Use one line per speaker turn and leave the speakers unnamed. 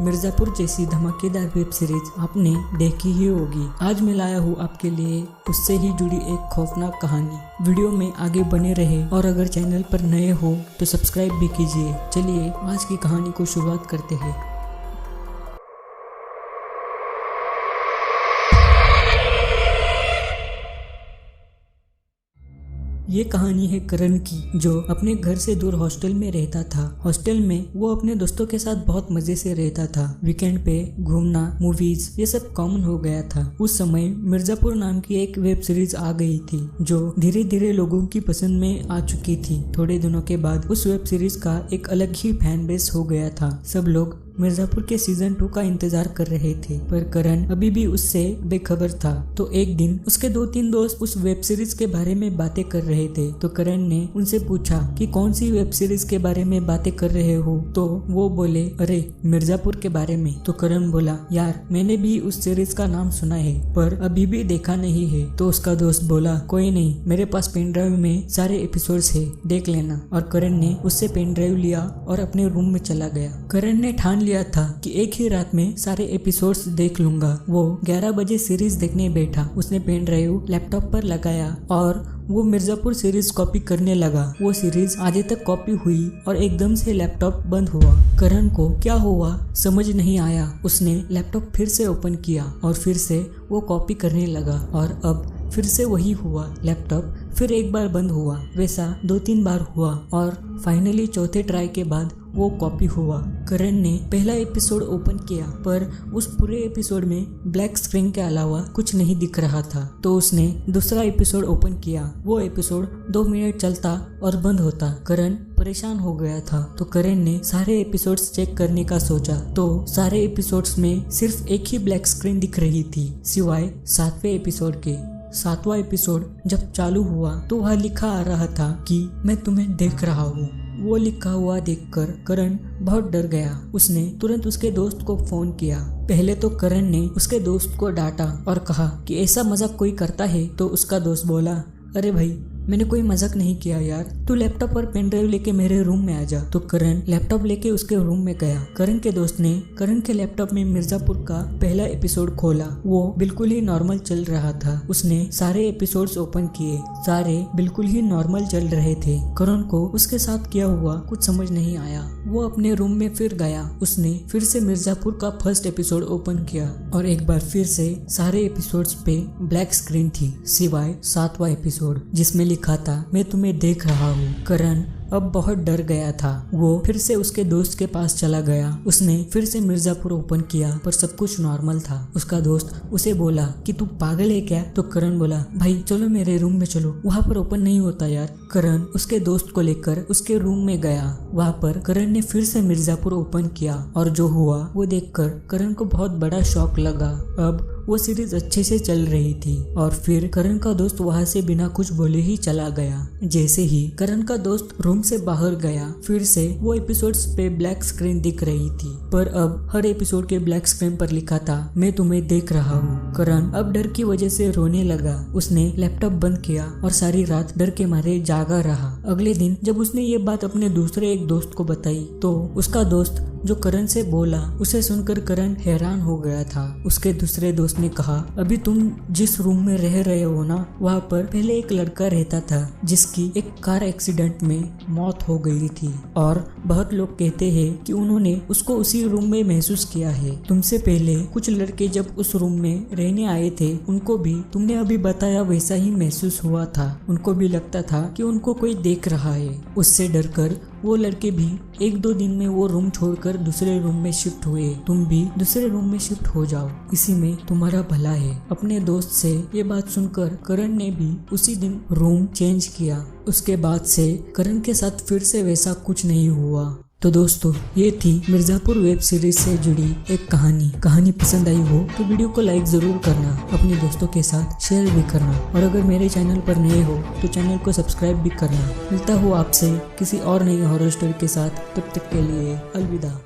मिर्जापुर जैसी धमाकेदार web series आपने देखी ही होगी। आज मैं लाया हूँ आपके लिए उससे ही जुड़ी एक खौफनाक कहानी। वीडियो में आगे बने रहे और अगर चैनल पर नए हो तो सब्सक्राइब भी कीजिए। चलिए आज की कहानी को शुरुआत करते हैं। ये कहानी है करण की, जो अपने घर से दूर हॉस्टल में रहता था। हॉस्टल में वो अपने दोस्तों के साथ बहुत मजे से रहता था। वीकेंड पे घूमना, मूवीज, ये सब कॉमन हो गया था। उस समय मिर्जापुर नाम की एक वेब सीरीज आ गई थी जो धीरे धीरे लोगों की पसंद में आ चुकी थी। थोड़े दिनों के बाद उस वेब सीरीज का एक अलग ही फैन बेस हो गया था। सब लोग मिर्जापुर के सीजन 2 का इंतजार कर रहे थे, पर करण अभी भी उससे बेखबर था। तो एक दिन उसके 2-3 दोस्त उस वेब सीरीज के बारे में बातें कर रहे थे। तो करण ने उनसे पूछा कि कौन सी वेब सीरीज के बारे में बातें कर रहे हो। तो वो बोले, अरे मिर्जापुर के बारे में। तो करण बोला, यार मैंने भी उस सीरीज का नाम सुना है पर अभी भी देखा नहीं है। तो उसका दोस्त बोला, कोई नहीं, मेरे पास पेन ड्राइव में सारे एपिसोड्स है, देख लेना। और करण ने उससे पेन ड्राइव लिया और अपने रूम में चला गया। करण ने ठान लिया था कि एक ही रात में सारे एपिसोड्स देख लूंगा। वो 11 बजे सीरीज देखने बैठा। उसने पेन ड्राइव लैपटॉप पर लगाया और वो मिर्जापुर सीरीज कॉपी करने लगा। वो सीरीज आधे तक कॉपी हुई और एकदम से लैपटॉप बंद हुआ। करण को क्या हुआ समझ नहीं आया। उसने लैपटॉप फिर से ओपन किया और फिर से वो कॉपी करने लगा और अब फिर से वही हुआ। लैपटॉप फिर एक बार बंद हुआ। वैसा 2-3 बार हुआ और फाइनली चौथे ट्राई के बाद वो कॉपी हुआ। करण ने पहला एपिसोड ओपन किया पर उस पूरे एपिसोड में ब्लैक स्क्रीन के अलावा कुछ नहीं दिख रहा था। तो उसने दूसरा एपिसोड ओपन किया। वो एपिसोड 2 मिनट चलता और बंद होता। करण परेशान हो गया था। तो करण ने सारे एपिसोड्स चेक करने का सोचा। तो सारे एपिसोड्स में सिर्फ एक ही ब्लैक स्क्रीन दिख रही थी, सिवाय 7वें एपिसोड के। 7वां एपिसोड जब चालू हुआ तो वह लिखा आ रहा था कि मैं तुम्हें देख रहा हूँ। वो लिखा हुआ देखकर करण बहुत डर गया। उसने तुरंत उसके दोस्त को फोन किया। पहले तो करण ने उसके दोस्त को डांटा और कहा कि ऐसा मजाक कोई करता है। तो उसका दोस्त बोला, अरे भाई मैंने कोई मजाक नहीं किया यार, तू लैपटॉप और पेन ड्राइव लेके मेरे रूम में आ जा। तो करण लैपटॉप लेके उसके रूम में गया। करण के दोस्त ने करण के लैपटॉप में मिर्जापुर का पहला एपिसोड खोला। वो बिल्कुल ही नॉर्मल चल रहा था। उसने सारे एपिसोड्स ओपन किए। सारे बिल्कुल ही नॉर्मल चल रहे थे। करण को उसके साथ किया हुआ कुछ समझ नहीं आया। वो अपने रूम में फिर गया। उसने फिर से मिर्जापुर का फर्स्ट एपिसोड ओपन किया और एक बार फिर से सारे एपिसोड्स पे ब्लैक स्क्रीन थी, सिवाय 7वां एपिसोड जिसमें लिखा था, मैं तुम्हें देख रहा हूँ। करण अब बहुत डर गया था। वो फिर से उसके दोस्त के पास चला गया। उसने फिर से मिर्जापुर ओपन किया पर सब कुछ नॉर्मल था। उसका दोस्त उसे बोला कि तू पागल है क्या। तो करण बोला, भाई चलो मेरे रूम में चलो, वहाँ पर ओपन नहीं होता यार। करण उसके दोस्त को लेकर उसके रूम में गया। वहाँ पर करण ने फिर से मिर्जापुर ओपन किया और जो हुआ वो देखकर करण को बहुत बड़ा शॉक लगा। अब वो सीरीज अच्छे से चल रही थी और फिर करण का दोस्त वहाँ से बिना कुछ बोले ही चला गया। जैसे ही करण का दोस्त रूम से बाहर गया, फिर से वो एपिसोड्स पे ब्लैक स्क्रीन दिख रही थी, पर अब हर एपिसोड के ब्लैक स्क्रीन पर लिखा था, मैं तुम्हें देख रहा हूँ। करण अब डर की वजह से रोने लगा। उसने लैपटॉप बंद किया और सारी रात डर के मारे जागा रहा। अगले दिन जब उसने ये बात अपने दूसरे एक दोस्त को बताई तो उसका दोस्त जो करण से बोला, उसे सुनकर करण हैरान हो गया था। उसके दूसरे दोस्त ने कहा, अभी तुम जिस रूम में रह रहे हो ना, वहाँ पर पहले एक लड़का रहता था जिसकी एक कार एक्सीडेंट में मौत हो गई थी और बहुत लोग कहते हैं कि उन्होंने उसको उसी रूम में महसूस किया है। तुमसे पहले कुछ लड़के जब उस रूम में रहने आए थे, उनको भी तुमने अभी बताया वैसा ही महसूस हुआ था। उनको भी लगता था कि उनको कोई देख रहा है। उससे डरकर वो लड़के भी 1-2 दिन में वो रूम छोड़कर दूसरे रूम में शिफ्ट हुए। तुम भी दूसरे रूम में शिफ्ट हो जाओ, इसी में तुम्हारा भला है। अपने दोस्त से ये बात सुनकर करण ने भी उसी दिन रूम चेंज किया। उसके बाद से करण के साथ फिर से वैसा कुछ नहीं हुआ। तो दोस्तों, ये थी मिर्जापुर वेब सीरीज से जुड़ी एक कहानी पसंद आई हो तो वीडियो को लाइक जरूर करना, अपने दोस्तों के साथ शेयर भी करना और अगर मेरे चैनल पर नए हो तो चैनल को सब्सक्राइब भी करना। मिलता हूँ आपसे किसी और नई हॉरर स्टोरी के साथ, तब तक के लिए अलविदा।